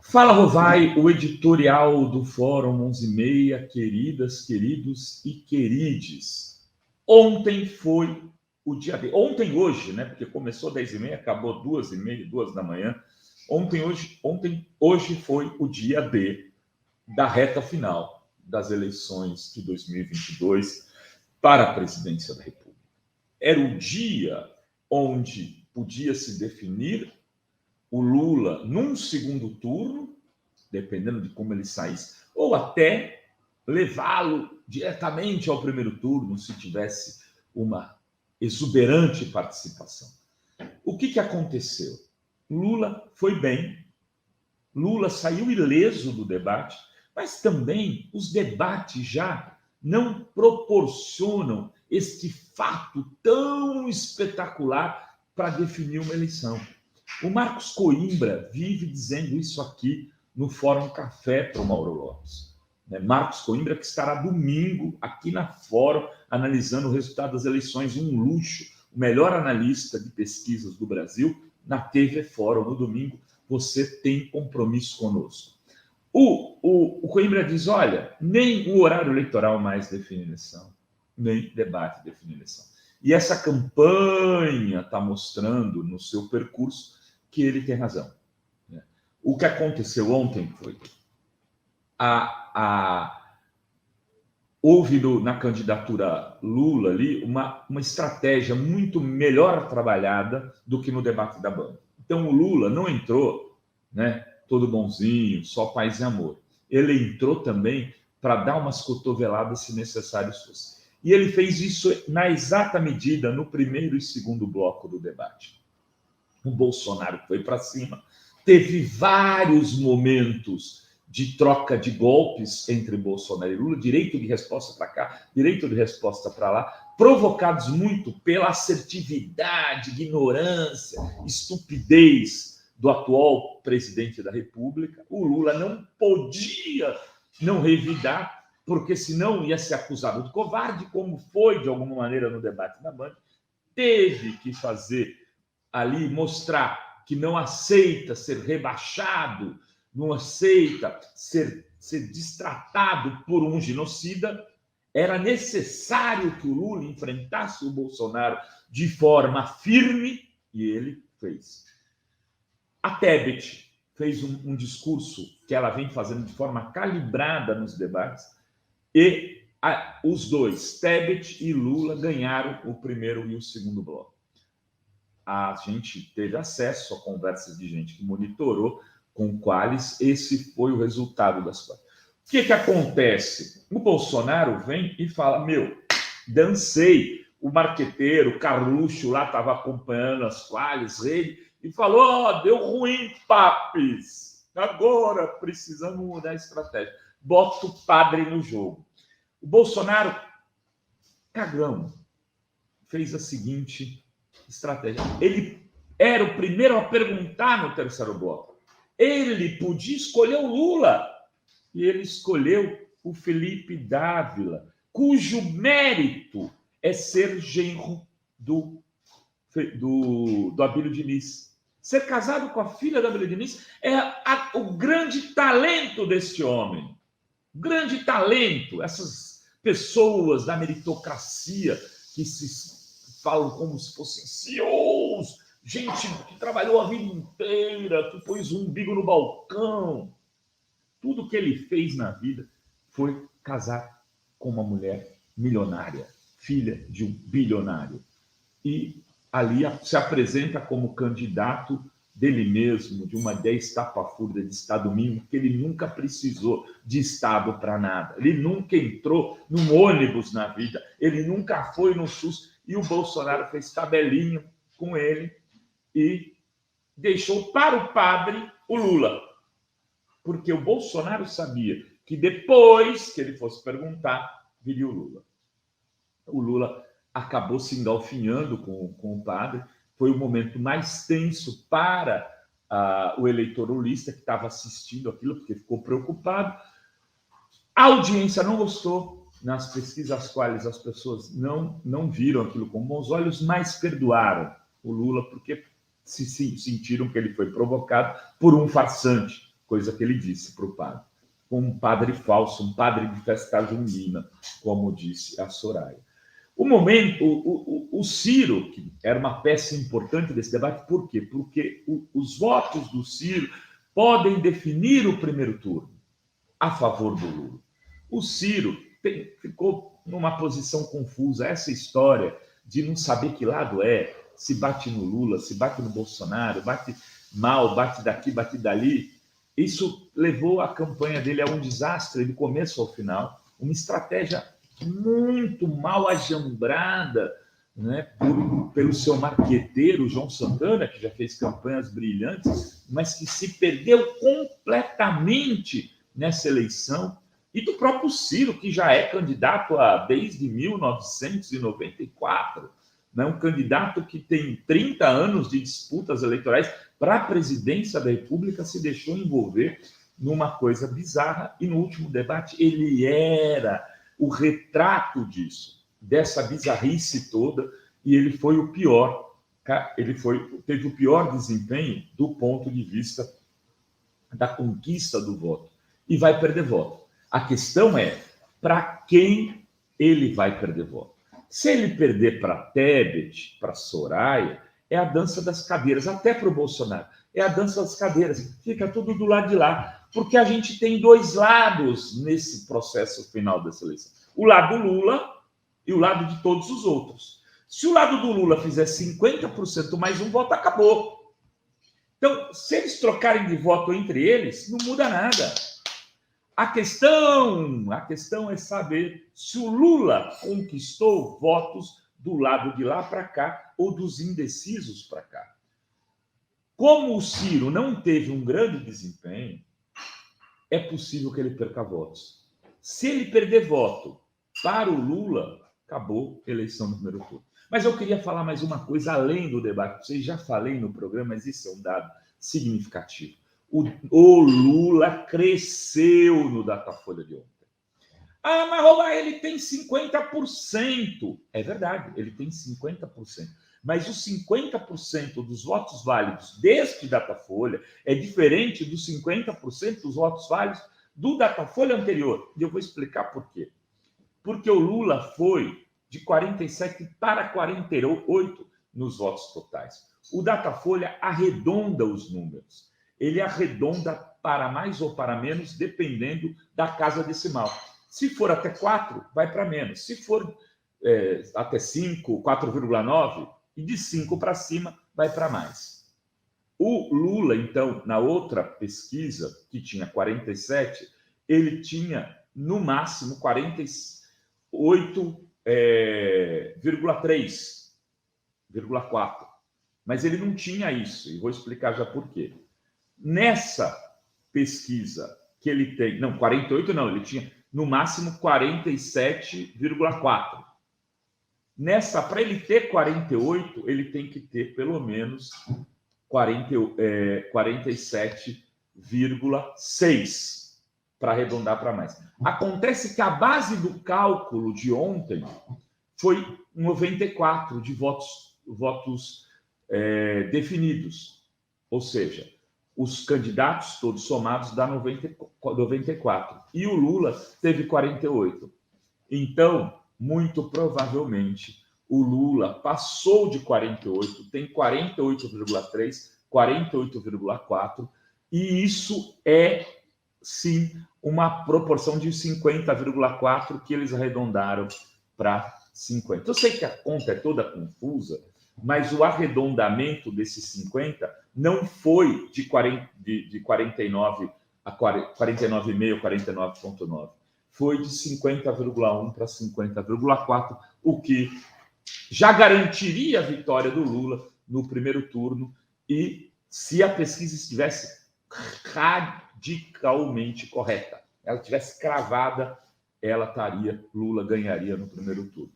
Fala, Rovai, o editorial do Fórum 11h30, queridas, queridos e querides. Ontem foi o dia D. Ontem, hoje, né? Porque começou 10h30, acabou 2h30, 2 da manhã. Hoje foi o dia D da reta final das eleições de 2022 para a presidência da República. Era o dia onde podia se definir o Lula num segundo turno, dependendo de como ele saísse, ou até levá-lo diretamente ao primeiro turno, se tivesse uma exuberante participação. O que aconteceu? Lula foi bem, Lula saiu ileso do debate, mas também os debates já não proporcionam este fato tão espetacular para definir uma eleição. O Marcos Coimbra vive dizendo isso aqui no Fórum Café para o Mauro Lopes. Marcos Coimbra, que estará domingo aqui na Fórum, analisando o resultado das eleições, um luxo, o melhor analista de pesquisas do Brasil, na TV Fórum, no domingo, você tem compromisso conosco. O Coimbra diz, olha, nem o horário eleitoral mais define eleição, nem debate define eleição. E essa campanha está mostrando no seu percurso que ele tem razão. O que aconteceu ontem foi houve na candidatura Lula ali uma estratégia muito melhor trabalhada do que no debate da banda. Então o Lula não entrou, todo bonzinho, só paz e amor. Ele entrou também para dar umas cotoveladas se necessário fosse. E ele fez isso na exata medida no primeiro e segundo bloco do debate. O Bolsonaro foi para cima, teve vários momentos de troca de golpes entre Bolsonaro e Lula, direito de resposta para cá, direito de resposta para lá, provocados muito pela assertividade, ignorância, estupidez do atual presidente da República. O Lula não podia não revidar, porque senão ia ser acusado de covarde, como foi de alguma maneira no debate da Band. Teve que fazer ali, mostrar que não aceita ser rebaixado, não aceita ser destratado por um genocida. Era necessário que o Lula enfrentasse o Bolsonaro de forma firme, e ele fez. A Tebet fez um discurso que ela vem fazendo de forma calibrada nos debates, e os dois, Tebet e Lula, ganharam o primeiro e o segundo bloco. A gente teve acesso a conversas de gente que monitorou com quais esse foi o resultado das coisas. O que acontece? O Bolsonaro vem e fala, dancei. O marqueteiro, o Carluxo lá estava acompanhando as quales, ele, e falou, deu ruim, papis. Agora precisamos mudar a estratégia. Bota o padre no jogo. O Bolsonaro, cagão, fez a seguinte estratégia. Ele era o primeiro a perguntar no terceiro bloco. Ele podia escolher o Lula. E ele escolheu o Felipe Dávila, cujo mérito é ser genro do Abílio Diniz. Ser casado com a filha do Abílio Diniz é o grande talento deste homem. Grande talento. Essas pessoas da meritocracia que se falam como se fossem CEOs, gente que trabalhou a vida inteira, que pôs um umbigo no balcão. Tudo que ele fez na vida foi casar com uma mulher milionária, filha de um bilionário. E ali se apresenta como candidato dele mesmo, de uma ideia estapafúrdia de Estado mínimo, porque ele nunca precisou de Estado para nada. Ele nunca entrou num ônibus na vida, ele nunca foi no SUS. E o Bolsonaro fez tabelinho com ele e deixou para o padre o Lula. Porque o Bolsonaro sabia que depois que ele fosse perguntar, viria o Lula. O Lula acabou se engalfinhando com o padre. Foi o momento mais tenso para o eleitor lulista, que estava assistindo aquilo, porque ficou preocupado. A audiência não gostou. Nas pesquisas às quais as pessoas não viram aquilo com bons olhos, mas perdoaram o Lula, porque se sentiram que ele foi provocado por um farsante. coisa que ele disse para o padre. Um padre falso, um padre de festa junina, como disse a Soraya. O Ciro, que era uma peça importante desse debate, por quê? Porque os votos do Ciro podem definir o primeiro turno a favor do Lula. O Ciro ficou numa posição confusa. Essa história de não saber que lado é, se bate no Lula, se bate no Bolsonaro, bate mal, bate daqui, bate dali, isso levou a campanha dele a um desastre do começo ao final, uma estratégia muito mal ajambrada, né, pelo seu marqueteiro, João Santana, que já fez campanhas brilhantes, mas que se perdeu completamente nessa eleição, e do próprio Ciro, que já é candidato desde 1994, né, um candidato que tem 30 anos de disputas eleitorais para a presidência da República, se deixou envolver numa coisa bizarra, e no último debate ele era o retrato disso, dessa bizarrice toda, e ele foi o pior, teve o pior desempenho do ponto de vista da conquista do voto, e vai perder voto. A questão é, para quem ele vai perder voto? Se ele perder para Tebet, para Soraya, é a dança das cadeiras, até para o Bolsonaro, é a dança das cadeiras, fica tudo do lado de lá, porque a gente tem dois lados nesse processo final dessa eleição. O lado Lula e o lado de todos os outros. Se o lado do Lula fizer 50% mais um voto, acabou. Então, se eles trocarem de voto entre eles, não muda nada. A questão é saber se o Lula conquistou votos do lado de lá para cá ou dos indecisos para cá. Como o Ciro não teve um grande desempenho, é possível que ele perca votos. Se ele perder voto para o Lula, acabou a eleição no primeiro turno. Mas eu queria falar mais uma coisa além do debate. Vocês já falei no programa, mas isso é um dado significativo. O Lula cresceu no Datafolha de ontem. Ah, mas Rolar, ele tem 50%. É verdade, ele tem 50%. Mas os 50% dos votos válidos deste Datafolha é diferente dos 50% dos votos válidos do Datafolha anterior. E eu vou explicar por quê. Porque o Lula foi de 47 para 48 nos votos totais. O Datafolha arredonda os números. Ele arredonda para mais ou para menos, dependendo da casa decimal. Se for até 4, vai para menos. Se for até 5, 4,9, e de 5 para cima, vai para mais. O Lula, então, na outra pesquisa, que tinha 47, ele tinha, no máximo, 48,3,4. Mas ele não tinha isso, e vou explicar já por quê. Nessa pesquisa que ele tem... Não, 48 não, ele tinha, no máximo, 47,4. Nessa, para ele ter 48, ele tem que ter pelo menos 47,6 para arredondar para mais. Acontece que a base do cálculo de ontem foi 94 de votos definidos. Ou seja, os candidatos todos somados dá 94. E o Lula teve 48. Então, muito provavelmente, o Lula passou de 48, tem 48,3, 48,4, e isso é, sim, uma proporção de 50,4 que eles arredondaram para 50. Eu sei que a conta é toda confusa, mas o arredondamento desses 50 não foi de 49 a 49,5, 49,9. Foi de 50,1 para 50,4, o que já garantiria a vitória do Lula no primeiro turno, e se a pesquisa estivesse radicalmente correta, ela estivesse cravada, Lula ganharia no primeiro turno.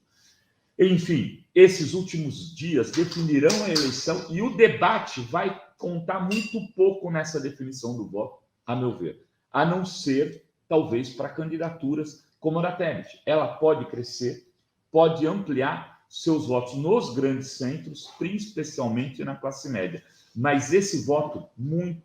Enfim, esses últimos dias definirão a eleição, e o debate vai contar muito pouco nessa definição do voto, a meu ver, a não ser, talvez, para candidaturas como a da Tebet. Ela pode crescer, pode ampliar seus votos nos grandes centros, especialmente na classe média. Mas esse voto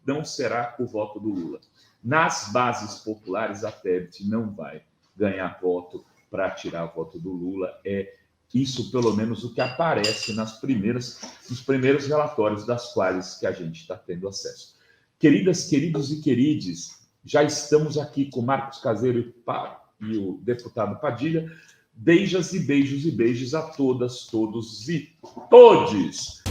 não será o voto do Lula. Nas bases populares, a Tebet não vai ganhar voto para tirar o voto do Lula. É isso, pelo menos, o que aparece nos primeiros relatórios das quais que a gente está tendo acesso. Queridas, queridos e querides, já estamos aqui com Marcos Caseiro e o deputado Padilha. Beijas e beijos a todas, todos e todes.